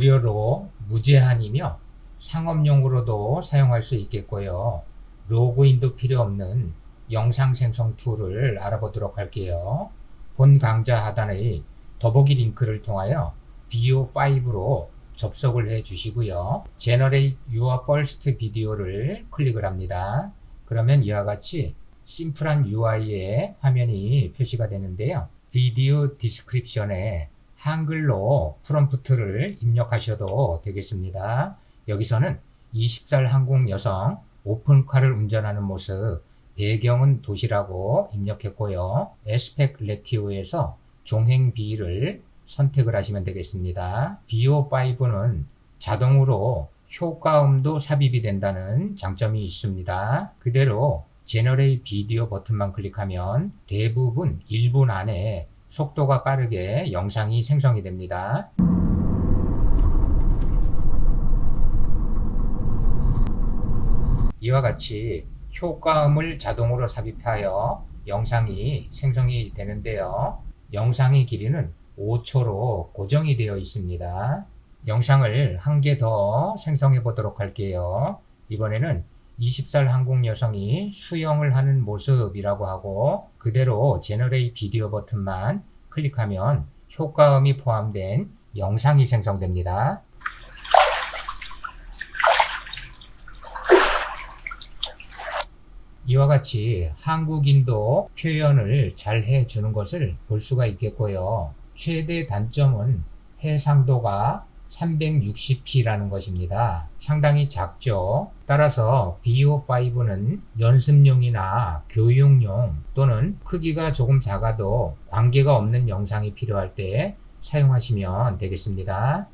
무료로 무제한이며 상업용으로도 사용할 수 있겠고요. 로그인도 필요 없는 영상 생성 툴을 알아보도록 할게요. 본 강좌 하단의 더보기 링크를 통하여 VO5로 접속을 해 주시고요. Generate Your First Video를 클릭을 합니다. 그러면 이와 같이 심플한 UI의 화면이 표시가 되는데요. 비디오 디스크립션에 한글로 프롬프트를 입력하셔도 되겠습니다. 여기서는 20살 한국 여성 오픈카를 운전하는 모습, 배경은 도시라고 입력했고요. 에스펙 레티오에서 종행 비를 선택을 하시면 되겠습니다. VO5는 자동으로 효과음도 삽입이 된다는 장점이 있습니다. 그대로 제너레이트 비디오 버튼만 클릭하면 대부분 1분 안에 속도가 빠르게 영상이 생성이 됩니다. 이와 같이 효과음을 자동으로 삽입하여 영상이 생성이 되는데요. 영상의 길이는 5초로 고정이 되어 있습니다. 영상을 한 개 더 생성해 보도록 할게요. 이번에는 20살 한국 여성이 수영을 하는 모습이라고 하고 그대로 제너레이트 비디오 버튼만 클릭하면 효과음이 포함된 영상이 생성됩니다. 이와 같이 한국인도 표현을 잘 해주는 것을 볼 수가 있겠고요. 최대 단점은 해상도가 360p라는 것입니다. 상당히 작죠. 따라서 VO5는 연습용이나 교육용 또는 크기가 조금 작아도 관계가 없는 영상이 필요할 때 사용하시면 되겠습니다.